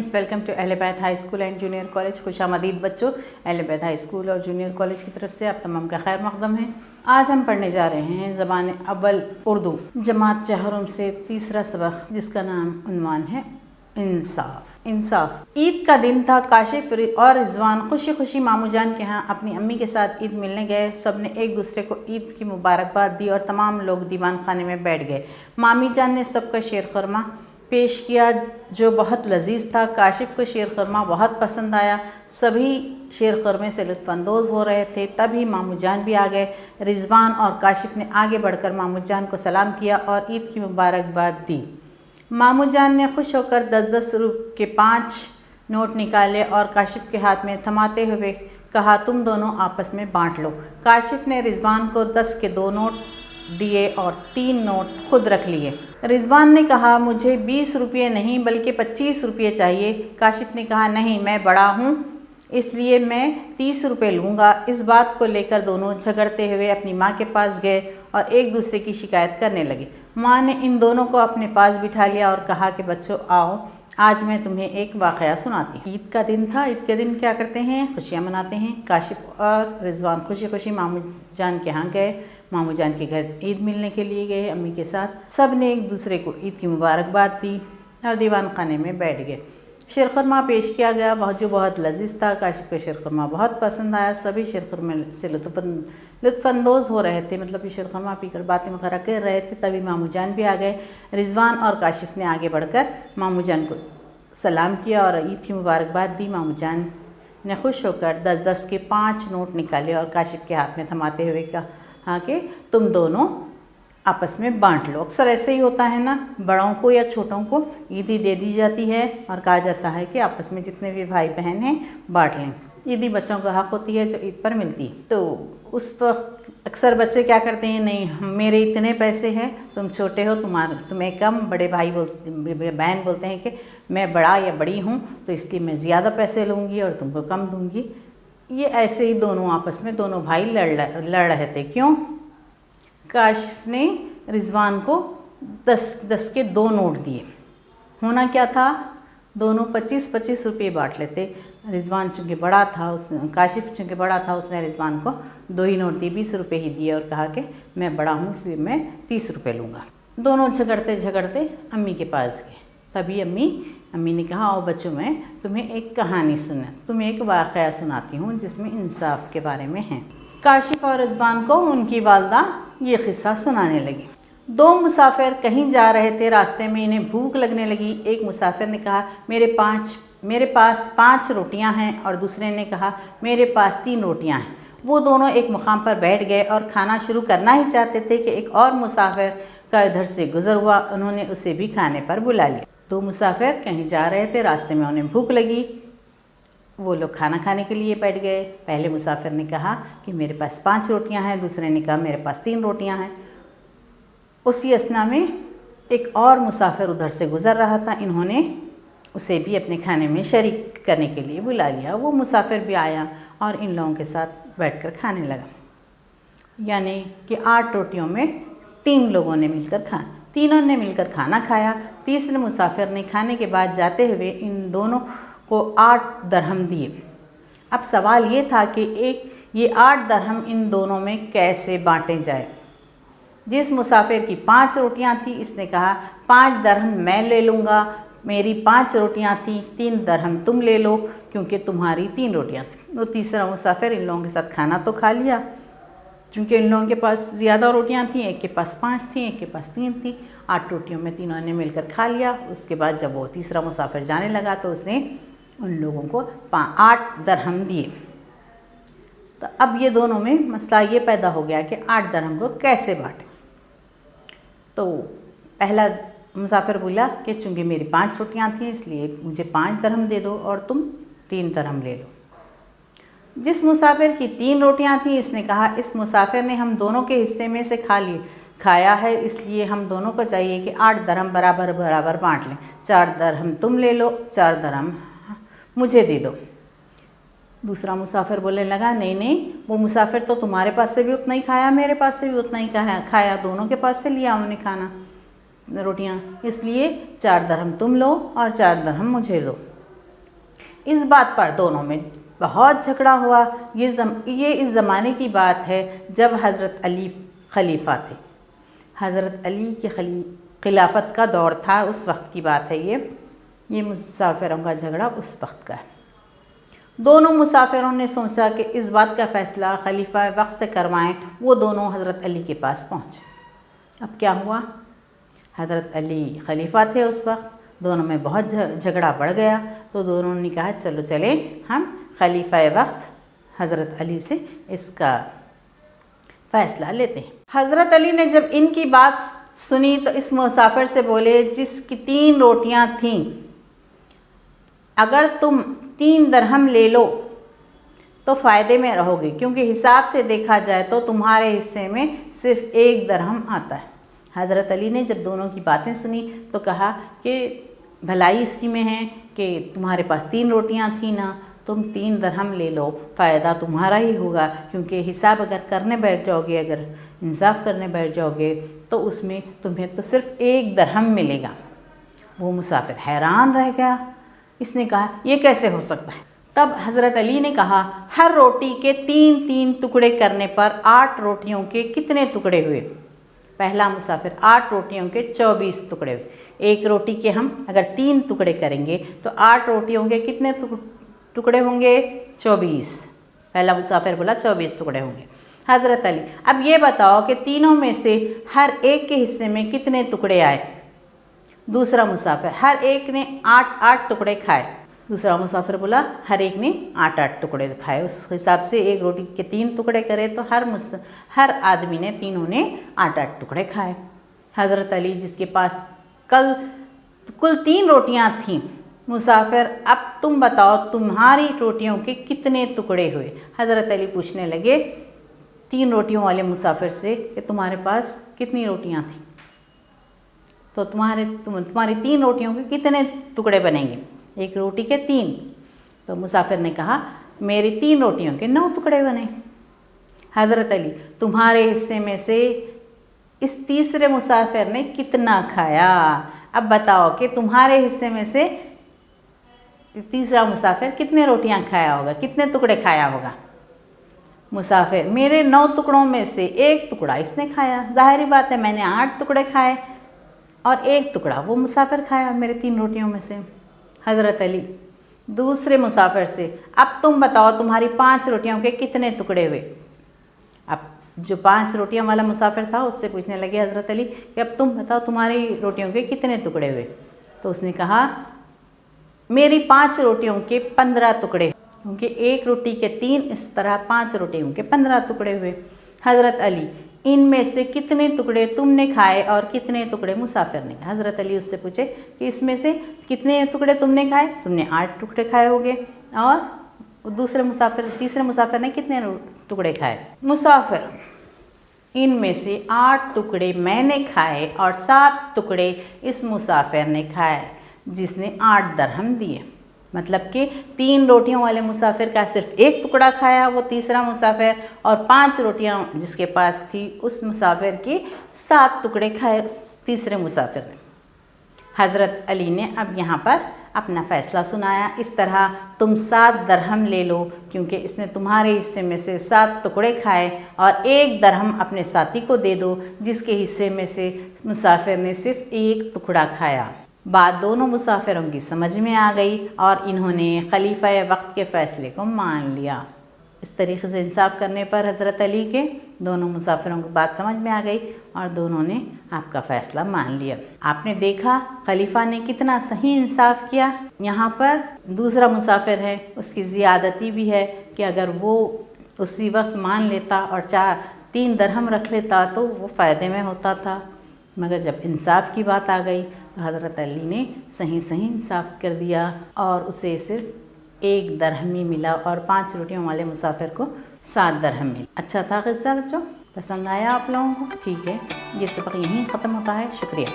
Friends, welcome to अहले बैत high school and junior college. खुश आमदीद बच्चों। अहले बैत हाई स्कूल और जूनियर कॉलेज की तरफ से आप तमाम का खैर मकदम है। आज हम पढ़ने जा रहे हैं ज़बान अव्वल उर्दू जमात चहरुम से तीसरा सबक, जिसका नाम उन्वान है इंसाफ। ईद का दिन था। काशिफ और रिजवान खुशी खुशी मामू जान के यहाँ अपनी अम्मी के साथ ईद मिलने गए। सब ने एक दूसरे को ईद की मुबारकबाद दी और तमाम लोग दीवान खाने में बैठ गए। मामी जान ने सबका शेर खुरमा पेश किया जो बहुत लजीज था। काशिफ को शेर खुरमा बहुत पसंद आया। सभी शेर खुरमे से लुत्फ़अंदोज़ हो रहे थे। तभी मामू जान भी आ गए। रिजवान और काशिफ ने आगे बढ़कर मामू जान को सलाम किया और ईद की मुबारकबाद दी। मामू जान ने खुश होकर 10-10 रुपये के 5 नोट निकाले और काशिफ के हाथ में थमाते हुए कहा, तुम दोनों आपस में बांट लो। काशिफ ने रिजवान को 10 के 2 नोट दिए और 3 नोट खुद रख लिए। रिजवान ने कहा, मुझे 20 रुपये नहीं बल्कि 25 रुपये चाहिए। काशिफ ने कहा, नहीं, मैं बड़ा हूँ इसलिए मैं 30 रुपये लूँगा। इस बात को लेकर दोनों झगड़ते हुए अपनी माँ के पास गए और एक दूसरे की शिकायत करने लगे। माँ ने इन दोनों को अपने पास बिठा लिया और कहा कि बच्चों आओ, आज मैं तुम्हें एक वाक़या सुनाती हूँ। ईद का दिन था। ईद के दिन क्या करते हैं? खुशियाँ मनाते हैं। काशिफ और रिजवान खुशी खुशी मामू जान के यहाँ गए। मामू जान के घर ईद मिलने के लिए गए अम्मी के साथ। सब ने एक दूसरे को ईद की मुबारकबाद दी और दीवान खाने में बैठ गए। शेर खुरमा पेश किया गया जो बहुत लजीज था। काशिफ को शेर खुरमा बहुत पसंद आया। सभी शेर खुरमे से लुत्फ़अंदोज़ हो रहे थे, मतलब कि शेर खुरमा पीकर बातें वगैरह कर रहे थे। तभी मामू जान भी आ गए। रिजवान और काशिफ ने आगे बढ़कर मामू जान को सलाम किया और ईद की मुबारकबाद दी। मामू जान ने खुश होकर 10-10 के 5 नोट निकाले और काशिफ के हाथ में थमाते हुए कहा कि तुम दोनों आपस में बांट लो। अक्सर ऐसे ही होता है ना, बड़ों को या छोटों को ईदी दे दी जाती है और कहा जाता है कि आपस में जितने भी भाई बहन हैं बांट लें। ईदी बच्चों का हक़ होती है जो ईद पर मिलती है। तो उस वक्त अक्सर बच्चे क्या करते हैं, नहीं मेरे इतने पैसे हैं, तुम छोटे हो, तुम्हें कम। बड़े भाई बहन बोलते हैं कि मैं बड़ा या बड़ी हूँ तो इसलिए मैं ज़्यादा पैसे लूँगी और तुमको कम दूँगी। ये ऐसे ही दोनों आपस में दोनों भाई लड़ रहे थे। क्यों? काशिफ ने रिजवान को 10 के 2 नोट दिए। होना क्या था, दोनों 25-25 रुपये बांट लेते। रिजवान चूँकि बड़ा था, काशिफ चूँकि बड़ा था, उसने रिजवान को 2 ही नोट दिए, 20 रुपये ही दिए और कहा कि मैं बड़ा हूँ इसलिए मैं 30 रुपये लूँगा। दोनों झगड़ते झगड़ते अम्मी के पास गए। तभी अम्मी ने कहा, आओ बच्चों, मैं तुम्हें एक कहानी तुम्हें एक वाक़या सुनाती हूँ जिसमें इंसाफ के बारे में है। काशिफ और रिजवान को उनकी वालदा ये क़िस्सा सुनाने लगी। 2 मुसाफिर कहीं जा रहे थे। रास्ते में इन्हें भूख लगने लगी। एक मुसाफिर ने कहा, मेरे पास 5 रोटियां हैं और दूसरे ने कहा, मेरे पास 3 रोटियां हैं। वो दोनों एक मुकाम पर बैठ गए और खाना शुरू करना ही चाहते थे कि एक और मुसाफिर का इधर से गुज़र हुआ। उन्होंने उसे भी खाने पर बुला लिया। 2 मुसाफिर कहीं जा रहे थे। रास्ते में उन्हें भूख लगी। वो लोग खाना खाने के लिए बैठ गए। पहले मुसाफिर ने कहा कि मेरे पास 5 रोटियां हैं, दूसरे ने कहा मेरे पास 3 रोटियां हैं। उसी असना में एक और मुसाफिर उधर से गुज़र रहा था। इन्होंने उसे भी अपने खाने में शरीक करने के लिए बुला लिया। वो मुसाफिर भी आया और इन लोगों के साथ बैठकर खाने लगा। यानी कि 8 रोटियों में 3 लोगों ने तीनों ने मिलकर खाना खाया। तीसरे मुसाफिर ने खाने के बाद जाते हुए इन दोनों को 8 दरहम दिए। अब सवाल ये था कि ये 8 दरहम इन दोनों में कैसे बांटे जाए। जिस मुसाफिर की 5 रोटियां थी, इसने कहा 5 दरहम मैं ले लूँगा, मेरी 5 रोटियां थी, 3 दरहम तुम ले लो क्योंकि तुम्हारी 3 रोटियां थी। तो तीसरा मुसाफिर इन लोगों के साथ खाना तो खा लिया, क्योंकि इन लोगों के पास ज़्यादा रोटियां थी। एक के पास 5 थी, एक के पास 3 थी। 8 रोटियों में तीनों ने मिलकर खा लिया। उसके बाद जब वो तीसरा मुसाफिर जाने लगा तो उसने उन लोगों को 8 दरहम दिए। तो अब ये दोनों में मसला ये पैदा हो गया कि 8 दरहम को कैसे बांटें। तो पहला मुसाफिर बोला कि चूँकि मेरी 5 रोटियां थीं इसलिए मुझे 5 दरहम दे दो और तुम 3 दरहम ले लो। जिस मुसाफिर की 3 रोटियां थीं, इसने कहा इस मुसाफिर ने हम दोनों के हिस्से में से खाया है, इसलिए हम दोनों को चाहिए कि 8 दरहम बराबर बराबर बांट लें। 4 दरहम तुम ले लो, 4 दरहम मुझे दे दो। दूसरा मुसाफिर बोलने लगा, नहीं, वो मुसाफिर तो तुम्हारे पास से भी उतना ही खाया, मेरे पास से भी उतना ही खाया, दोनों के पास से लिया उन्हें खाना रोटियां, इसलिए 4 दरहम तुम लो और 4 दरहम मुझे दो। اس بات پر دونوں میں بہت جھگڑا ہوا۔ یہ اس زمانے کی بات ہے جب حضرت علی خلیفہ تھے، حضرت علی کے خلافت کا دور تھا، اس وقت کی بات ہے یہ مسافروں کا جھگڑا اس وقت کا ہے۔ دونوں مسافروں نے سوچا کہ اس بات کا فیصلہ خلیفہ وقت سے کروائیں۔ وہ دونوں حضرت علی کے پاس پہنچے۔ اب کیا ہوا؟ حضرت علی خلیفہ تھے اس وقت، دونوں میں بہت جھگڑا بڑھ گیا، تو دونوں نے کہا چلو چلیں ہم خلیفہ وقت حضرت علی سے اس کا فیصلہ لیتے ہیں۔ حضرت علی نے جب ان کی بات سنی تو اس مسافر سے بولے جس کی 3 روٹیاں تھیں، اگر تم 3 درہم لے لو تو فائدے میں رہو گے، کیونکہ حساب سے دیکھا جائے تو تمہارے حصے میں صرف 1 درہم آتا ہے۔ حضرت علی نے جب دونوں کی باتیں سنی تو کہا کہ بھلائی اسی میں ہے کہ تمہارے پاس 3 روٹیاں تھیں نا، تم 3 درہم لے لو، فائدہ تمہارا ہی ہوگا، کیونکہ حساب اگر کرنے بیٹھ جاؤ گے، اگر انصاف کرنے بیٹھ جاؤ گے تو اس میں تمہیں تو صرف 1 درہم ملے گا۔ وہ مسافر حیران رہ گیا، اس نے کہا یہ کیسے ہو سکتا ہے؟ تب حضرت علی نے کہا ہر روٹی کے 3 ٹکڑے کرنے پر 8 روٹیوں کے کتنے ٹکڑے ہوئے؟ پہلا مسافر 8 روٹیوں کے 24 ٹکڑے ہوئے۔ ایک روٹی کے ہم اگر 3 ٹکڑے کریں گے تو 8 روٹیوں کے کتنے ٹکڑے ہوں گے؟ 24۔ پہلا مسافر بولا 24 ٹکڑے ہوں گے۔ حضرت علی اب یہ بتاؤ کہ تینوں میں سے ہر ایک کے حصے میں کتنے ٹکڑے آئے؟ دوسرا مسافر ہر ایک نے 8 ٹکڑے کھائے۔ دوسرا مسافر بولا ہر ایک نے 8 ٹکڑے کھائے۔ اس حساب سے ایک روٹی کے 3 ٹکڑے کرے تو ہر آدمی نے تینوں نے 8 ٹکڑے کھائے۔ حضرت علی جس کے پاس کل 3 روٹیاں تھیں، مسافر اب تم بتاؤ تمہاری روٹیوں کے کتنے ٹکڑے ہوئے؟ حضرت علی پوچھنے لگے 3 روٹیوں والے مسافر سے کہ تمہارے پاس کتنی روٹیاں تھیں، تو تمہاری 3 روٹیوں کے کتنے ٹکڑے بنیں گے؟ ایک روٹی کے 3۔ تو مسافر نے کہا میری 3 روٹیوں کے 9 ٹکڑے بنے۔ حضرت علی تمہارے حصے میں سے اس تیسرے مسافر نے کتنا کھایا؟ اب بتاؤ کہ تمہارے حصے میں سے تیسرا مسافر کتنے روٹیاں کھایا ہوگا، کتنے ٹکڑے کھایا ہوگا؟ مسافر میرے 9 ٹکڑوں میں سے 1 ٹکڑا اس نے کھایا، ظاہری بات ہے میں نے 8 ٹکڑے کھائے اور 1 ٹکڑا وہ مسافر کھایا میرے 3 روٹیوں میں سے۔ حضرت علی دوسرے مسافر سے اب تم بتاؤ تمہاری 5 روٹیوں کے کتنے ٹکڑے ہوئے؟ اب جو 5 روٹیاں والا مسافر تھا اس سے پوچھنے لگے حضرت علی کہ اب تم بتاؤ تمہاری روٹیوں کے کتنے ٹکڑے ہوئے؟ تو اس نے کہا میری 5 روٹیوں کے 15 ٹکڑے، کیونکہ ایک روٹی کے 3، اس طرح 5 روٹیوں کے 15 ٹکڑے ہوئے۔ حضرت علی ان میں سے کتنے ٹکڑے تم نے کھائے اور کتنے ٹکڑے مسافر نے؟ حضرت علی اس سے پوچھے کہ اس میں سے کتنے ٹکڑے تم نے کھائے؟ تم نے 8 ٹکڑے کھائے ہوگے، اور تیسرے مسافر نے کتنے ٹکڑے کھائے؟ مسافر ان میں سے 8 ٹکڑے میں نے کھائے اور 7 ٹکڑے اس مسافر نے کھائے جس نے 8 درہم دیے۔ مطلب کہ 3 روٹیوں والے مسافر کا صرف 1 ٹکڑا کھایا وہ تیسرا مسافر، اور 5 روٹیاں جس کے پاس تھی اس مسافر کے 7 ٹکڑے کھائے تیسرے مسافر نے۔ حضرت علی نے اب یہاں پر اپنا فیصلہ سنایا، اس طرح تم 7 درہم لے لو، کیونکہ اس نے تمہارے حصے میں سے 7 ٹکڑے کھائے، اور 1 درہم اپنے ساتھی کو دے دو جس کے حصے میں سے مسافر نے صرف 1 ٹکڑا کھایا۔ بات دونوں مسافروں کی سمجھ میں آ گئی اور انہوں نے خلیفہ وقت کے فیصلے کو مان لیا۔ اس طریقے سے انصاف کرنے پر حضرت علی کے دونوں مسافروں کو بات سمجھ میں آ گئی اور دونوں نے آپ کا فیصلہ مان لیا۔ آپ نے دیکھا خلیفہ نے کتنا صحیح انصاف کیا۔ یہاں پر دوسرا مسافر ہے، اس کی زیادتی بھی ہے کہ اگر وہ اسی وقت مان لیتا اور 3 درہم رکھ لیتا تو وہ فائدے میں ہوتا تھا، مگر جب انصاف کی بات آ گئی تو حضرت علی نے صحیح انصاف کر دیا اور اسے صرف 1 درہم ہی ملا، اور 5 روٹیوں والے مسافر کو 7 درہم ملا۔ اچھا تھا قصہ بچوں؟ پسند آیا آپ لوگوں کو؟ ٹھیک ہے، یہ سبق یہیں ختم ہوتا ہے۔ شکریہ۔